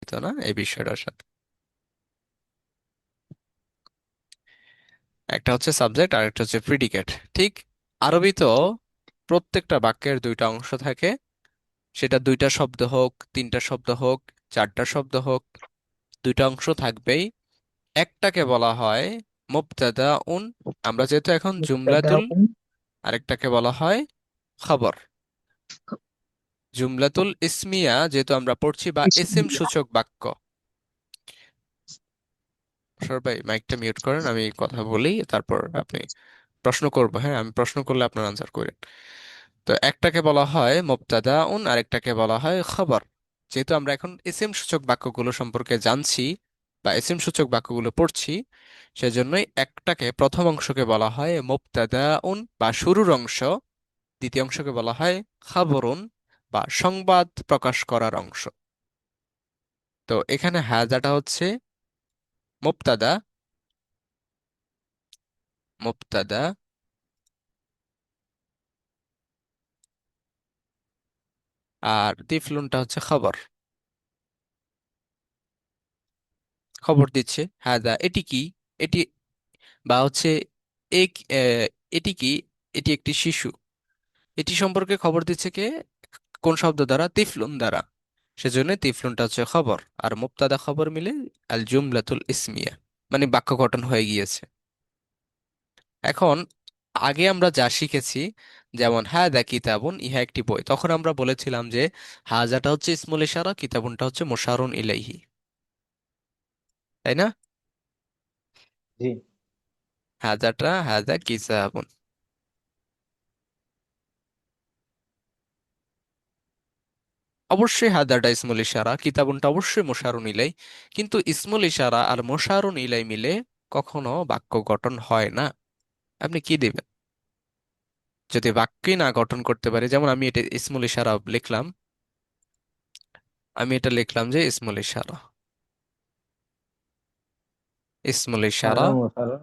সম্পর্কিত না এই বিষয়টার সাথে। একটা হচ্ছে সাবজেক্ট আর একটা হচ্ছে প্রিডিকেট। ঠিক আরবিতেও প্রত্যেকটা বাক্যের দুইটা অংশ থাকে, সেটা দুইটা শব্দ হোক, তিনটা শব্দ হোক, চারটা শব্দ হোক, দুইটা অংশ থাকবেই। একটাকে বলা হয় মুবতাদা উন, আমরা যেহেতু এখন জুমলাতুল, আরেকটাকে বলা হয় খবর। জুমলাতুল ইসমিয়া যেহেতু আমরা পড়ছি, বা ইসিম সূচক বাক্য। সর ভাই মাইকটা মিউট করেন, আমি কথা বলি তারপর আপনি প্রশ্ন করবো। হ্যাঁ, আমি প্রশ্ন করলে আপনার আনসার করেন। তো একটাকে বলা হয় মুবতাদা উন, আরেকটাকে বলা হয় খবর। যেহেতু আমরা এখন ইসিম সূচক বাক্যগুলো সম্পর্কে জানছি বা ইসিম সূচক বাক্যগুলো পড়ছি, সেজন্যই একটাকে, প্রথম অংশকে বলা হয় মুবতাদা উন বা শুরুর অংশ, দ্বিতীয় অংশকে বলা হয় খাবরুন বা সংবাদ প্রকাশ করার অংশ। তো এখানে হাজাটা হচ্ছে মুবতাদা, মুবতাদা, আর তিফলুনটা হচ্ছে খবর, খবর দিচ্ছে। হাদা এটি কি, এটি, বা হচ্ছে এক এটি কি, এটি একটি শিশু। এটি সম্পর্কে খবর দিচ্ছে কে, কোন শব্দ দ্বারা? তিফলুন দ্বারা। সেজন্য তিফলুনটা হচ্ছে খবর, আর মুবতাদা খবর মিলে আল জুমলাতুল ইসমিয়া, মানে বাক্য গঠন হয়ে গিয়েছে। এখন আগে আমরা যা শিখেছি, যেমন হাদা কিতাবুন, ইহা একটি বই, তখন আমরা বলেছিলাম যে হাজাটা হচ্ছে ইসমুল ইশারা, কিতাবুনটা হচ্ছে মুশারুন ইলাইহি, তাই না? জি। হাজাটা হাদা কিতাবুন, অবশ্যই হাদাটা ইসমুল ইশারা, কিতাবুনটা অবশ্যই মুশারুন ইলাই। কিন্তু ইসমুল ইশারা আর মুশারুন ইলাই মিলে কখনো বাক্য গঠন হয় না। আপনি কি দিবেন যদি বাক্যই না গঠন করতে পারে? যেমন আমি এটা ইসমুল ইশারা লিখলাম, আমি এটা লিখলাম যে ইসমুল ইশারা, ইসমুল ইশারা, কারণ মুসাররফ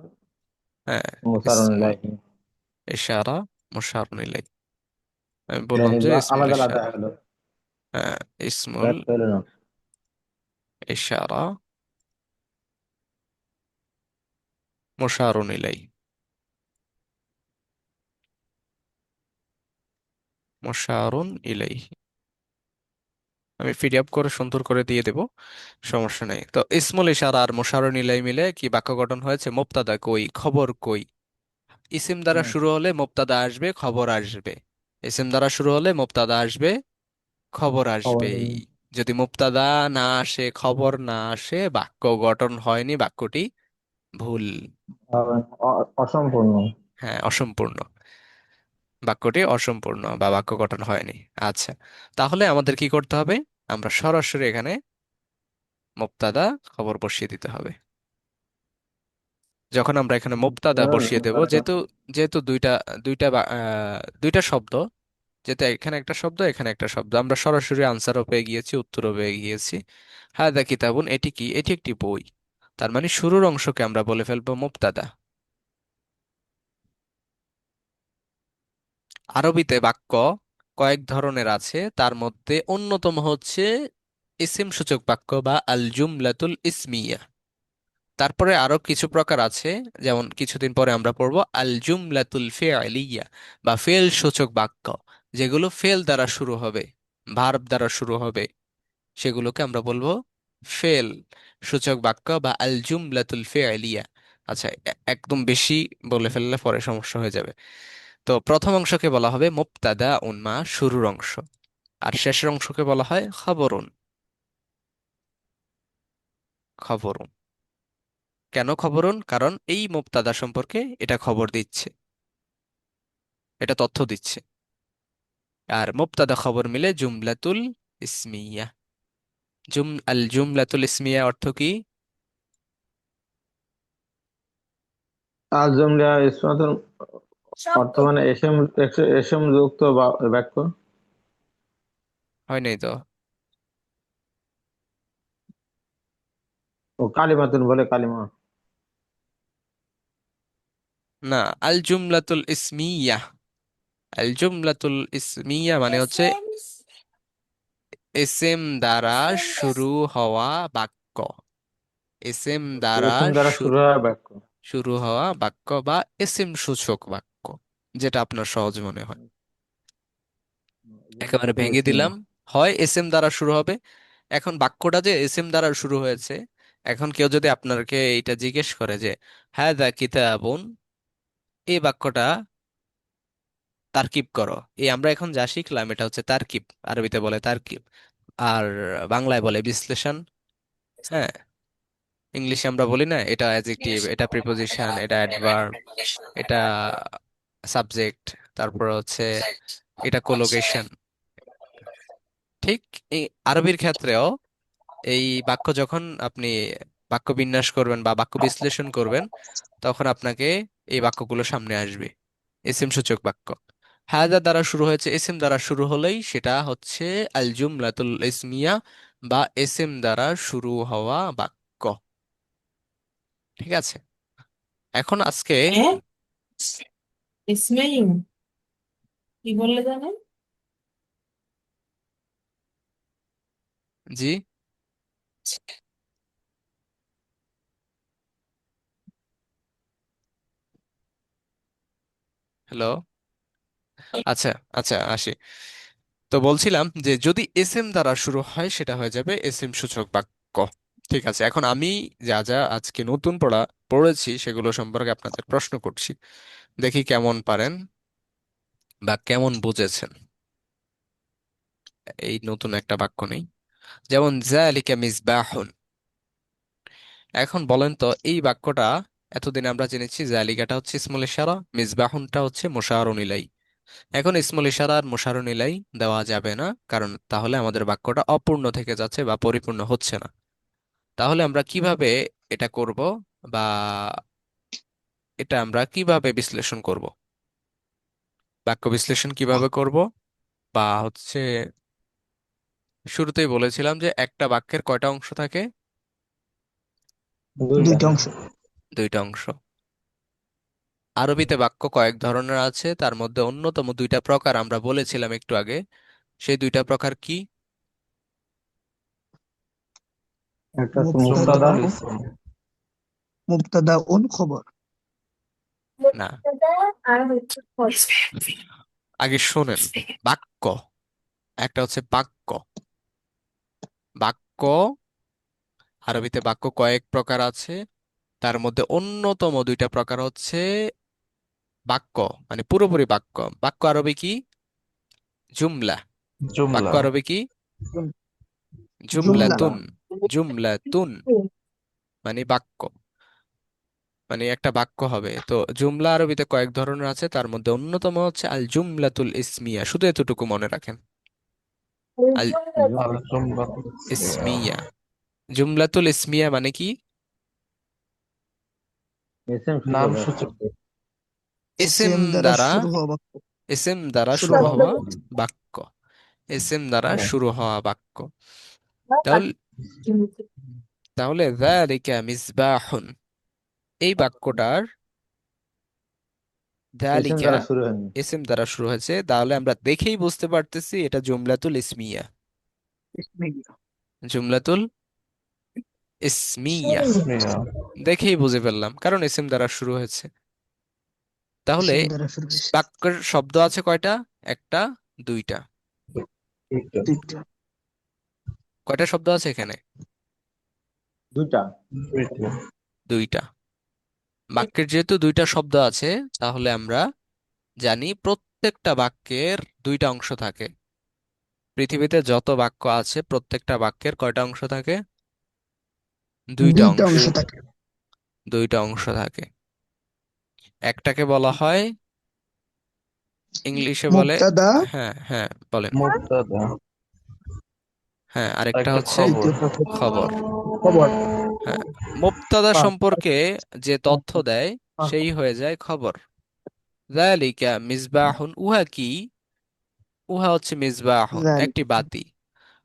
হ্যাঁ, মুসাররফ ইসমুল ইলাইহি ইশারা মুশারুন ইলাই, আমি বললাম ইলাইহি যে বা ইসমুল আলাদা আলাদা ইশারা, হলো, হ্যাঁ, ইসমুল এক হলো না। ইশারা মুশারুন ইলাই, মুশারুন ইলাই, আমি পিডিএফ করে সুন্দর করে দিয়ে দেব, সমস্যা নেই। তো ইসমুল ইশারা আর মুশারুন ইলাই মিলে কি বাক্য গঠন হয়েছে? মুবতাদা কই, খবর কই। ইসিম দ্বারা হুম, শুরু হলে মুবতাদা আসবে, খবর আসবে। ইসিম দ্বারা শুরু হলে মুবতাদা আসবে, খবর খবর আসবেই। নেই। যদি মুবতাদা না আসে, খবর না আসে, বাক্য গঠন হয়নি, বাক্যটি ভুল। অসম্পূর্ণ। হ্যাঁ, অসম্পূর্ণ, বাক্যটি অসম্পূর্ণ বা বাক্য গঠন হয়নি। আচ্ছা, তাহলে আমাদের কি করতে হবে? আমরা সরাসরি এখানে মুবতাদা খবর বসিয়ে দিতে হবে। যখন আমরা এখানে মুবতাদা বসিয়ে দেব, যেহেতু যেহেতু দুইটা দুইটা দুইটা শব্দ, যেহেতু এখানে একটা শব্দ, এখানে একটা শব্দ, আমরা সরাসরি আনসারও পেয়ে গিয়েছি, উত্তরও পেয়ে গিয়েছি। হাদা কিতাবুন, এটি কি, এটি একটি বই। তার মানে শুরুর অংশকে আমরা বলে ফেলবো মুবতাদা। আরবিতে বাক্য কয়েক ধরনের আছে, তার মধ্যে অন্যতম হচ্ছে ইসিম সূচক বাক্য বা আল জুমলাতুল ইসমিয়া। তারপরে আরো কিছু প্রকার আছে, যেমন কিছুদিন পরে আমরা পড়বো আল জুমলাতুল ফেআলিয়া বা ফেল সূচক বাক্য, যেগুলো ফেল দ্বারা শুরু হবে, ভার্ব দ্বারা শুরু হবে, সেগুলোকে আমরা বলবো ফেল সূচক বাক্য বা আল জুমলাতুল ফেআলিয়া। আচ্ছা, একদম বেশি বলে ফেললে পরে সমস্যা হয়ে যাবে। তো প্রথম অংশকে বলা হবে মুবতাদা উন্মা, শুরুর অংশ। আর শেষের অংশকে বলা হয় খবরুন, খবরুন। কেন খবরুন? কারণ এই মুবতাদা সম্পর্কে এটা খবর দিচ্ছে, এটা তথ্য দিচ্ছে। আর মুবতাদা খবর মিলে জুমলাতুল ইসমিয়া। আল জুমলাতুল ইসমিয়া অর্থ কি? আল জুমলা ইসমাতুল অর্থ মানে এসএম, এসএম যুক্ত বাক্য। হয় নাই তো? ও কালিমাতুন বলে, কালিমা। না, আল জুমলাতুল ইসমিয়া, আল জুমলাতুল ইসমিয়া মানে হচ্ছে এসএম দ্বারা শুরু হওয়া বাক্য। এসএম দ্বারা এসএম দ্বারা শুরু হয় বাক্য। শুরু হওয়া বাক্য বা এসএম সূচক বাক্য, যেটা আপনার সহজ মনে হয়। একেবারে জুমলাতুল ভেঙে ইসমিয়া। দিলাম। হয় এসএম দ্বারা শুরু হবে। এখন বাক্যটা যে এসএম দ্বারা শুরু হয়েছে, এখন কেউ যদি আপনাকে এটা জিজ্ঞেস করে যে হ্যাঁ দা কিতাবুন, এই বাক্যটা তারকিব করো। এই আমরা এখন যা শিখলাম এটা হচ্ছে তারকিব, আরবিতে বলে তারকিব, আর বাংলায় বলে বিশ্লেষণ। হ্যাঁ, ইংলিশে আমরা বলি না এটা অ্যাডজেক্টিভ, এটা প্রিপোজিশন, এটা অ্যাডভার্ব, এটা সাবজেক্ট, তারপর হচ্ছে এটা কোলোকেশন। ঠিক এই আরবির ক্ষেত্রেও এই বাক্য যখন আপনি বাক্য বিন্যাস করবেন বা বাক্য বিশ্লেষণ করবেন, তখন আপনাকে এই বাক্যগুলো সামনে আসবে, এসএম সূচক বাক্য। হায়দা দ্বারা শুরু হয়েছে, এসএম দ্বারা শুরু হলেই সেটা হচ্ছে আল জুমলাতুল ইসমিয়া বা এসএম দ্বারা শুরু হওয়া বাক্য। ঠিক আছে, এখন আজকে হ্যাঁ, ইসমাইল কি বললে জানেন? জি, হ্যালো, আচ্ছা, আচ্ছা, আসি। তো বলছিলাম যে যদি এসএম দ্বারা শুরু হয় সেটা হয়ে যাবে এসএম সূচক বাক্য। ঠিক আছে, এখন আমি যা যা আজকে নতুন পড়েছি সেগুলো সম্পর্কে আপনাদের প্রশ্ন করছি, দেখি কেমন পারেন বা কেমন বুঝেছেন। এই নতুন একটা বাক্য নেই, যেমন যালিকা মিসবাহুন। এখন বলেন তো এই বাক্যটা, এতদিন আমরা জেনেছি জালিকাটা হচ্ছে ইসমুল ইশারা, মিসবাহুনটা হচ্ছে মুশারুন ইলাই। এখন ইসমুল ইশারা আর মুশারুন ইলাই দেওয়া যাবে না, কারণ তাহলে আমাদের বাক্যটা অপূর্ণ থেকে যাচ্ছে বা পরিপূর্ণ হচ্ছে না। তাহলে আমরা কিভাবে এটা করব, বা এটা আমরা কিভাবে বিশ্লেষণ করব, বাক্য বিশ্লেষণ কিভাবে করব, বা হচ্ছে শুরুতেই বলেছিলাম যে একটা বাক্যের কয়টা অংশ থাকে? দুইটা। দুইটা অংশ। দুইটা অংশ। আরবিতে বাক্য কয়েক ধরনের আছে, তার মধ্যে অন্যতম দুইটা প্রকার আমরা বলেছিলাম একটু আগে। সেই দুইটা প্রকার কি? একটা হচ্ছে মুবতাদা মুবতাদা। মুবতাদা উন খবর। না, মুক্তদা আর হচ্ছে খবর। আগে শোনেন। বাক্য, একটা হচ্ছে বাক্য। বাক্য, আরবিতে বাক্য কয়েক প্রকার আছে, তার মধ্যে অন্যতম দুইটা প্রকার হচ্ছে বাক্য, মানে পুরোপুরি বাক্য। বাক্য আরবি কি? জুমলা। বাক্য জুমলা। আরবি কি? জুমলা। জুমলাতুন। জুমলাতুন মানে বাক্য, মানে একটা বাক্য হবে। তো জুমলা আরবিতে কয়েক ধরনের আছে, তার মধ্যে অন্যতম হচ্ছে আল জুমলাতুল ইসমিয়া। শুধু এতটুকু মনে রাখেন, আল আল জুমলা। ইসমিয়া। জুমলাতুল ইসমিয়া মানে কি? এসএম সূচক নাম বাক্য। সূচক। এসএম এসএম দ্বারা দ্বারা, শুরু হওয়া বাক্য। এসএম দ্বারা শুরু শুরু হওয়া হওয়া বাক্য। বাক্য। এসএম দ্বারা হ্যাঁ। শুরু হওয়া বাক্য। তাহলে তাহলে যালিকা মিসবাহুন, এই বাক্যটার এসএম যালিকা দ্বারা শুরু হয়নি। এসএম দ্বারা শুরু হয়েছে, তাহলে আমরা দেখেই বুঝতে পারতেছি এটা জুমলাতুল ইসমিয়া। ইসমিয়া। জুমলাতুল ইসমিয়া, ইসমিয়া। দেখেই বুঝে ফেললাম কারণ এসএম দ্বারা শুরু হয়েছে। তাহলে এসএম দ্বারা শুরু হয়েছে। বাক্যের শব্দ আছে কয়টা? একটা, দুইটা। দুইটা। দুইটা। কয়টা শব্দ আছে এখানে? দুইটা। দুইটা। দুইটা। বাক্যের যেহেতু দুইটা শব্দ আছে, তাহলে আমরা জানি প্রত্যেকটা বাক্যের দুইটা অংশ থাকে। পৃথিবীতে যত বাক্য আছে প্রত্যেকটা বাক্যের কয়টা অংশ থাকে? দুইটা দুইটা অংশ। অংশ থাকে। দুইটা অংশ থাকে। একটাকে বলা হয়, ইংলিশে বলে, মুবতাদা। হ্যাঁ হ্যাঁ বলেন, মুবতাদা। হ্যাঁ আরেকটা একটা হচ্ছে খবর। দ্বিতীয়টা হচ্ছে খবর। খবর। হ্যাঁ, মুবতাদা পাঁচ। সম্পর্কে যে তথ্য দেয় পাঁচ। সেই হয়ে যায় খবর। যালিকা মিসবাহুন, উহা কি? উহা হচ্ছে মিসবাহুন, একটি যালিকা বাতি।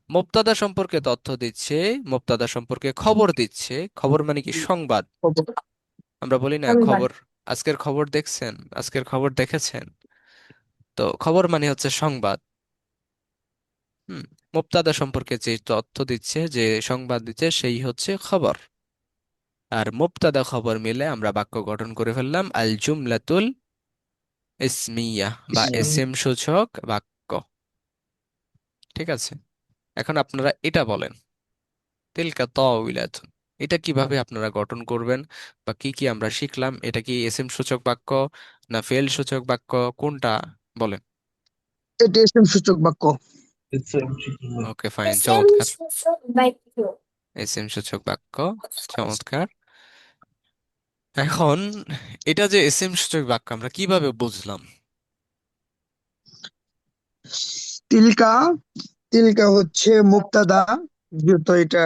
মুবতাদা সম্পর্কে তথ্য দিচ্ছে, মুবতাদা সম্পর্কে খবর দিচ্ছে। খবর মানে কি? সংবাদ। খবর। আমরা বলি না সংবাদ। খবর, আজকের খবর দেখছেন, আজকের খবর দেখেছেন। তো খবর মানে হচ্ছে সংবাদ। হুম, মুবতাদা সম্পর্কে যে তথ্য দিচ্ছে, যে সংবাদ দিচ্ছে, সেই হচ্ছে খবর। আর মুবতাদা খবর মিলে আমরা বাক্য গঠন করে ফেললাম আল জুমলাতুল ইসমিয়া বা ইসমিয়া। এসএম সূচক বাক্য। ঠিক আছে, এখন আপনারা এটা বলেন, তিলকা তাওইলাতুন, এটা কিভাবে আপনারা গঠন করবেন, বা কি কি আমরা শিখলাম? এটা কি এসএম সূচক বাক্য না ফেল সূচক বাক্য, কোনটা? বলেন। এটা এসএম সূচক বাক্য। ওকে, ফাইন, সেম চমৎকার। সূচক বাক্য। এসএম সূচক বাক্য, চমৎকার। এখন এটা যে এসএম সূচক বাক্য আমরা কিভাবে বুঝলাম? তিলকা, তিলকা হচ্ছে মুক্তাদা, যেহেতু এটা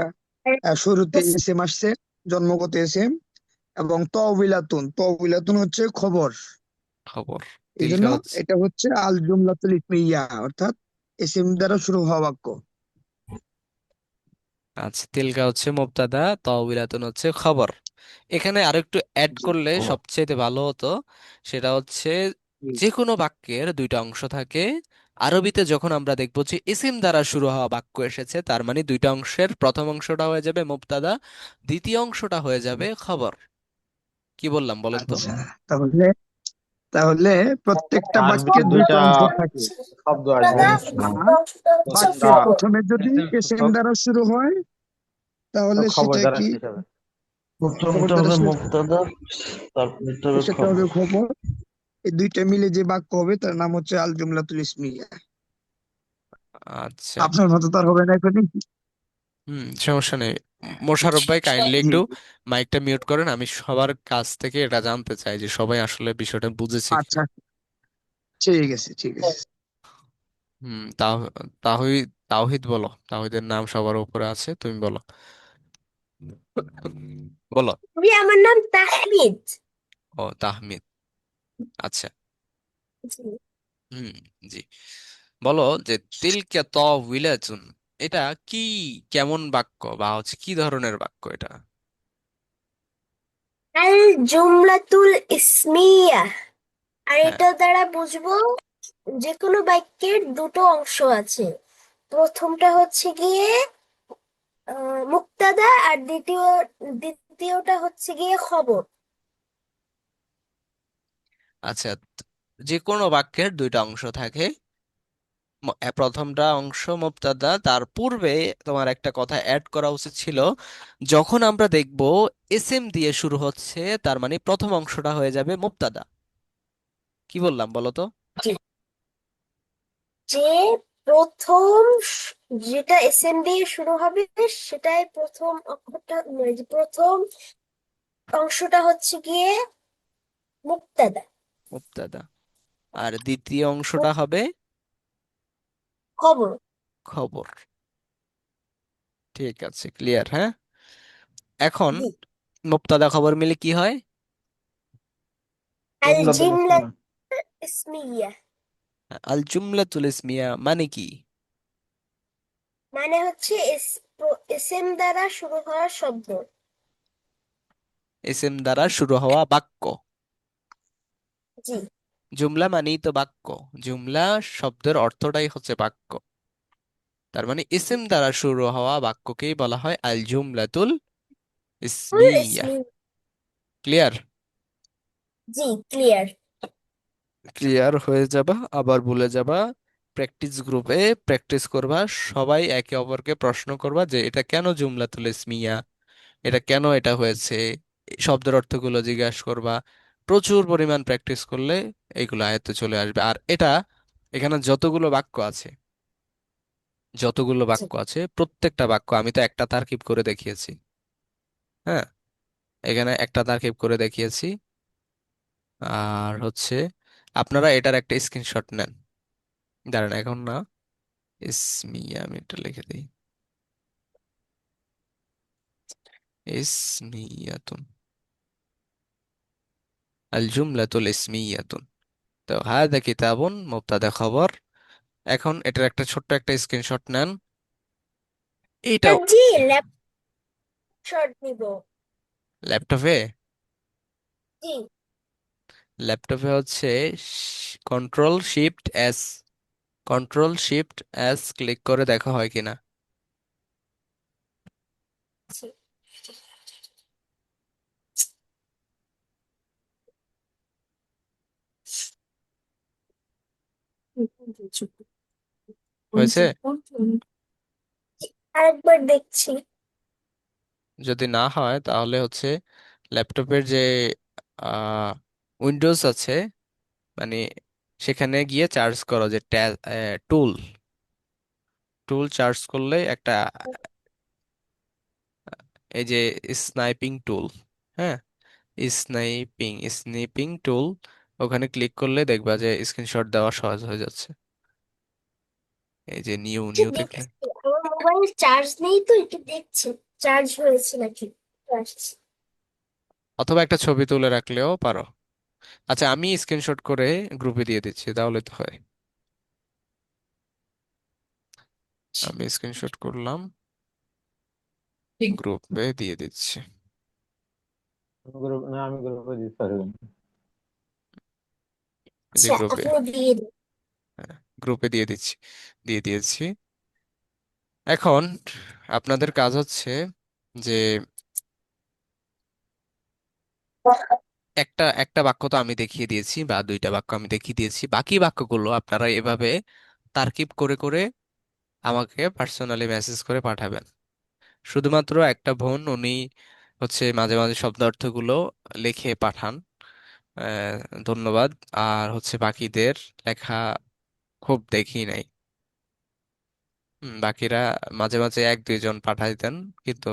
শুরুতে এসএম আসছে, জন্মগত এসএম। এবং তবিলাতুন, তবিলাতুন হচ্ছে খবর। খবর। এই জন্য তিলকা হচ্ছে, এটা হচ্ছে আল জুমলাতুল ইসমিয়া, অর্থাৎ এসএম দ্বারা শুরু হওয়া বাক্য। আচ্ছা, তিলকা হচ্ছে মুবতাদা, তাওবিলাতুন হচ্ছে খবর। এখানে আরেকটু অ্যাড করলে সবচেয়ে ভালো হতো। সেটা হচ্ছে, যে কোনো বাক্যের দুইটা অংশ থাকে। আরবিতে যখন আমরা দেখবো যে ইসিম দ্বারা শুরু হওয়া বাক্য এসেছে, তার মানে দুইটা অংশের প্রথম অংশটা হয়ে যাবে মুবতাদা, দ্বিতীয় অংশটা হয়ে যাবে খবর। কি বললাম বলেন তো? আচ্ছা, তাহলে তাহলে প্রত্যেকটা আরবিতে বাক্যের দুইটা দুইটা অংশ থাকে। শব্দ আসবে। মুক্তাদা, আর অংশটা হচ্ছে প্রথমটা বাক্যের খবর। প্রথমে যদি এসএম এসএম সূচক, দ্বারা শুরু হয়, তাহলে খবর সেটা দ্বারা কি? শেষ হবে। খবর প্রথমটা দ্বারা হবে শেষ, মুক্তাদা, তারপরটা হবে সেটা খবর। হবে খবর। এই দুইটা মিলে যে বাক্য হবে তার নাম হচ্ছে আল জুমলাতুল ইসমিয়া। আচ্ছা। আপনার মতো তো আর হবে না এখন। সমস্যা নেই। মোশাররফ ভাই, কাইন্ডলি জি একটু জি। মাইকটা মিউট করেন। আমি সবার কাছ থেকে এটা জানতে চাই যে সবাই আসলে বিষয়টা বুঝেছে কিনা। আচ্ছা, ঠিক আছে ঠিক আছে। তাও তাহিদ, তাওহিদ বলো, তাওহিদের নাম সবার উপরে আছে, তুমি বলো। বলো। জি, আমার নাম তাহমিদ। ও, তাহমিদ। আচ্ছা। জি। হুম। জি। বলো যে তিলকা তাওয়িলাতুন, এটা কি, কেমন বাক্য, বা হচ্ছে কি ধরনের বাক্য এটা? আল জুমলাতুল ইসমিয়া, আর হ্যাঁ। এটা দ্বারা বুঝবো যে কোনো বাক্যের দুটো অংশ আছে। প্রথমটা হচ্ছে গিয়ে মুক্তাদা, আর দ্বিতীয়টা হচ্ছে গিয়ে খবর। আচ্ছা, যে কোনো বাক্যের দুইটা অংশ থাকে। প্রথমটা অংশ মুবতাদা, তার পূর্বে তোমার একটা কথা অ্যাড করা উচিত ছিল। যখন আমরা দেখব এসএম দিয়ে শুরু হচ্ছে, তার মানে প্রথম অংশটা হয়ে যাবে মুবতাদা। কি বললাম বলো তো? জি। যে প্রথম যেটা এসএন দিয়ে শুরু হবে, সেটাই প্রথম অক্ষরটা, মানে যে প্রথম অংশটা হচ্ছে গিয়ে মুক্তাদা। মুবতাদা। আর দ্বিতীয় অংশটা হবে খবর। খবর। ঠিক আছে, ক্লিয়ার, হ্যাঁ। এখন জি। মুবতাদা খবর মিলে কি হয়? আল জুমলাতুল জিমলা ইসমিয়া। ইসমিয়া, আল জুমলাতুল ইসমিয়া মানে কি? মানে হচ্ছে এসএম দ্বারা শুরু হওয়া শব্দ। এসএম দ্বারা শুরু হওয়া বাক্য। জি। জুমলা মানেই তো বাক্য। জুমলা শব্দের অর্থটাই হচ্ছে বাক্য। তার মানে ইসিম দ্বারা শুরু হওয়া বাক্যকেই বলা হয় আল জুমলাতুল ইসমিয়া। ইসমি। ক্লিয়ার? জি, ক্লিয়ার। ক্লিয়ার হয়ে যাবা, আবার বলে যাবা। প্র্যাকটিস গ্রুপে প্র্যাকটিস করবা, সবাই একে অপরকে প্রশ্ন করবা যে এটা কেন জুমলাতুল ইসমিয়া, এটা কেন এটা হয়েছে, এই শব্দের অর্থগুলো জিজ্ঞাসা করবা। প্রচুর পরিমাণ প্র্যাকটিস করলে এইগুলো আয়ত্তে চলে আসবে। আর এটা, এখানে যতগুলো বাক্য আছে, যতগুলো জি। বাক্য আছে প্রত্যেকটা বাক্য আমি তো একটা তারকিব করে দেখিয়েছি। হ্যাঁ, এখানে একটা তারকিব করে দেখিয়েছি। আর হচ্ছে, আপনারা এটার একটা স্ক্রিনশট নেন। দাঁড়ান, এখন না, ইসমিয়া আমি এটা লিখে দিই। ইসমিয়াতুন, আল জুমলাতুল ইসমিয়াতুন। তো হাদা কিতাবুন মুবতাদা খবর। এখন এটার একটা ছোট্ট একটা স্ক্রিনশট নেন। এইটাও জি, ল্যাপটপ নিব। ল্যাপটপে, জি। ল্যাপটপে হচ্ছে control shift S, control shift S click করে দেখা হয় কিনা। হয়েছে? আরেকবার দেখছি। যদি না হয় তাহলে হচ্ছে ল্যাপটপের যে উইন্ডোজ আছে, মানে সেখানে গিয়ে চার্জ করো যে টুল টুল চার্জ করলে একটা, এই যে স্নাইপিং টুল, হ্যাঁ, স্নিপিং টুল, ওখানে ক্লিক করলে দেখবা যে স্ক্রিনশট দেওয়া সহজ হয়ে যাচ্ছে। এই যে নিউ একটু নিউ দেখলে, দেখছি, আমার মোবাইল চার্জ নেই তো, একটু দেখছি চার্জ হয়েছে নাকি। আসছি। অথবা একটা ছবি তুলে রাখলেও পারো। আচ্ছা, আমি স্ক্রিনশট করে গ্রুপে দিয়ে দিচ্ছি, তাহলে তো হয়। আমি স্ক্রিনশট করলাম, গ্রুপে দিয়ে দিচ্ছি। গ্রুপ না, আমি গ্রুপে দিতে পারবো না। এই যে আচ্ছা, গ্রুপে, আপনি দিয়ে দিন। গ্রুপে দিয়ে দিচ্ছি, দিয়ে দিয়েছি। এখন আপনাদের কাজ হচ্ছে যে একটা একটা বাক্য তো আমি দেখিয়ে দিয়েছি, বা দুইটা বাক্য আমি দেখিয়ে দিয়েছি, বাকি বাক্যগুলো আপনারা এভাবে তারকিব করে করে আমাকে পার্সোনালি মেসেজ করে পাঠাবেন। শুধুমাত্র একটা বোন, উনি হচ্ছে মাঝে মাঝে শব্দার্থগুলো লিখে পাঠান, আহ, ধন্যবাদ। আর হচ্ছে বাকিদের লেখা খুব দেখি নাই। বাকিরা মাঝে মাঝে এক দুইজন পাঠাই দেন, কিন্তু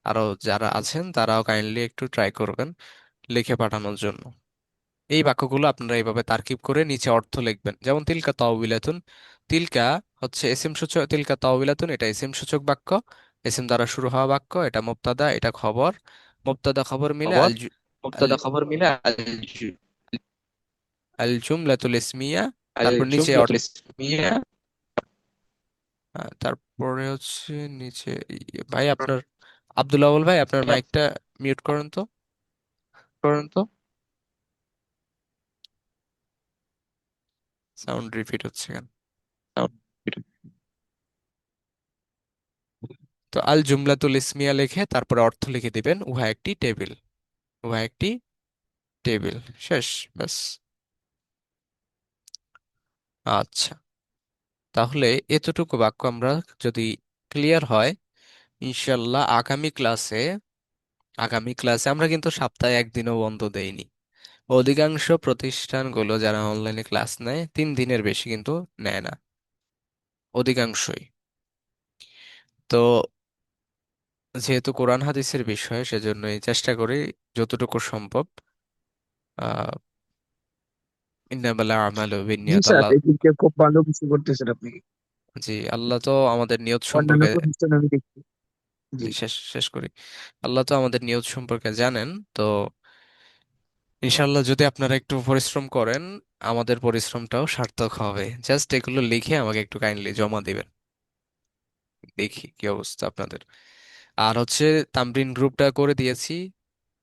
আরো যারা আছেন তারাও কাইন্ডলি একটু ট্রাই করবেন লিখে পাঠানোর জন্য। এই বাক্যগুলো আপনারা এইভাবে তারকিব করে নিচে অর্থ লিখবেন। যেমন তিলকা তাওবিলাতুন, তিলকা হচ্ছে এসিম সূচক, তিলকা তাওবিলাতুন এটা এসিম সূচক বাক্য, এসিম দ্বারা শুরু হওয়া বাক্য, এটা মুবতাদা, এটা খবর, মুবতাদা খবর মিলে খবর, আল মুবতাদা খবর মিলে আল জুমলাতুল ইসমিয়া। আল তারপর নিচে জুমলাতুল ইসমিয়া। তারপরে হচ্ছে নিচে ভাই আপনার, আব্দুল আউল ভাই আপনার মাইকটা মিউট করেন তো। করুন তো। সাউন্ড রিপিট হচ্ছে কেন? তো আল জুমলাতুল ইসমিয়া লিখে তারপরে অর্থ লিখে দিবেন, উহা একটি টেবিল, উহা একটি টেবিল। শেষ, ব্যাস। আচ্ছা, তাহলে এতটুকু বাক্য আমরা যদি ক্লিয়ার হয়, ইনশাল্লাহ আগামী ক্লাসে আমরা কিন্তু সপ্তাহে একদিনও বন্ধ দেইনি। অধিকাংশ প্রতিষ্ঠানগুলো যারা অনলাইনে ক্লাস নেয় 3 দিনের বেশি কিন্তু নেয় না, অধিকাংশই। তো যেহেতু কোরআন হাদিসের বিষয়, সেজন্য চেষ্টা করি যতটুকু সম্ভব। আহ ইন্নামাল আমালু জি বিন্নিয়াত। স্যার, আল্লাহ, এদিকে খুব ভালো কিছু করতেছেন আপনি। জি, আল্লাহ তো আমাদের নিয়ত অন্যান্য সম্পর্কে, প্রতিষ্ঠানে আমি দেখছি। জি। শেষ শেষ করি, আল্লাহ তো আমাদের নিয়ত সম্পর্কে জানেন। তো ইনশাল্লাহ যদি আপনারা একটু পরিশ্রম করেন, আমাদের পরিশ্রমটাও সার্থক হবে। জাস্ট এগুলো লিখে আমাকে একটু কাইন্ডলি জমা দিবেন, দেখি কি অবস্থা আপনাদের। আর হচ্ছে তামরিন গ্রুপটা করে দিয়েছি,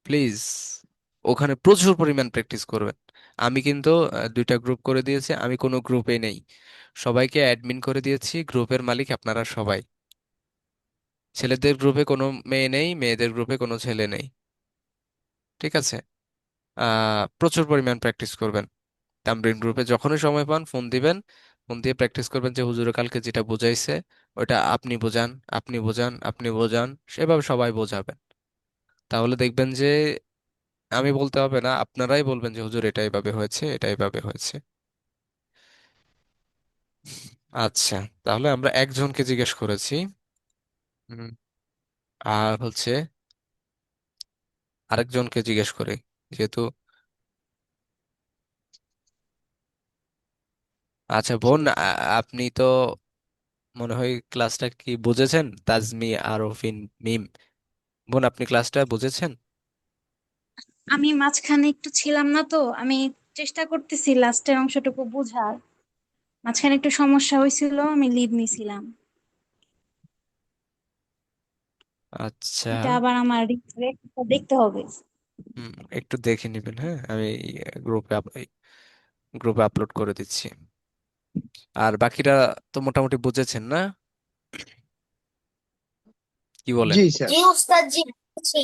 প্লিজ ওখানে প্রচুর পরিমাণ প্র্যাকটিস করবেন। আমি কিন্তু 2টা গ্রুপ করে দিয়েছি, আমি কোনো গ্রুপে নেই, সবাইকে অ্যাডমিন করে দিয়েছি। গ্রুপের মালিক আপনারা সবাই। ছেলেদের গ্রুপে কোনো মেয়ে নেই, মেয়েদের গ্রুপে কোনো ছেলে নেই, ঠিক আছে? প্রচুর পরিমাণ প্র্যাকটিস করবেন। তামরিন গ্রুপে যখনই সময় পান ফোন দিবেন, ফোন দিয়ে প্র্যাকটিস করবেন যে হুজুরে কালকে যেটা বুঝাইছে ওটা আপনি বোঝান, আপনি বোঝান, আপনি বোঝান, সেভাবে সবাই বোঝাবেন। তাহলে দেখবেন যে আমি বলতে হবে না, আপনারাই বলবেন যে হুজুর এটা এইভাবে হয়েছে, এটা এইভাবে হয়েছে। আচ্ছা, তাহলে আমরা একজনকে জিজ্ঞেস করেছি। হুম, আর হচ্ছে আরেকজনকে জিজ্ঞেস করি, যেহেতু, আচ্ছা বোন, আপনি তো মনে হয় ক্লাসটা কি বুঝেছেন, তাজমি আরফিন মিম, বোন আপনি ক্লাসটা বুঝেছেন? আমি মাঝখানে একটু ছিলাম না তো, আমি চেষ্টা করতেছি লাস্টের অংশটুকু বুঝার। মাঝখানে একটু সমস্যা হয়েছিল, আমি লিভ নিছিলাম। আচ্ছা, এটা আবার আমার দেখতে হবে। হুম, একটু দেখে নেবেন, হ্যাঁ, আমি গ্রুপে গ্রুপে আপলোড করে দিচ্ছি। আর বাকিটা তো মোটামুটি বুঝেছেন না, কি বলেন? জি স্যার। জি উস্তাদ জি বুঝছি।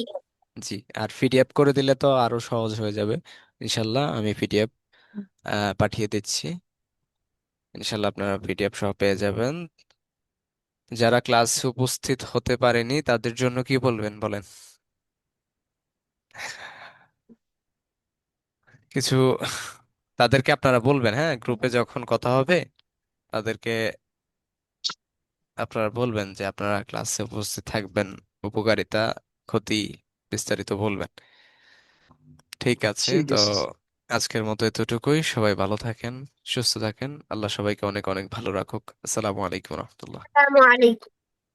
জি, আর পিডিএফ করে দিলে তো আরো সহজ হয়ে যাবে। ইনশাল্লাহ আমি পিডিএফ পাঠিয়ে দিচ্ছি। ইনশাল্লাহ আপনারা পিডিএফ সহ পেয়ে যাবেন। যারা ক্লাসে উপস্থিত হতে পারেনি তাদের জন্য কি বলবেন বলেন? কিছু তাদেরকে আপনারা বলবেন, হ্যাঁ, গ্রুপে যখন কথা হবে তাদেরকে আপনারা বলবেন যে আপনারা ক্লাসে উপস্থিত থাকবেন, উপকারিতা, ক্ষতি বিস্তারিত বলবেন। ঠিক আছে, ঠিক তো আছে। আজকের মতো এতটুকুই। সবাই ভালো থাকেন, সুস্থ থাকেন, আল্লাহ সবাইকে অনেক অনেক ভালো রাখুক। আসসালামু আলাইকুম রহমতুল্লাহ। আসসালামু আলাইকুম।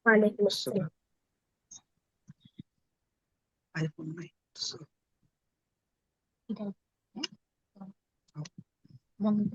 ওয়ালাইকুম আসসালাম। আসসালাম। আইফোন নাই। এটা বন্ধ।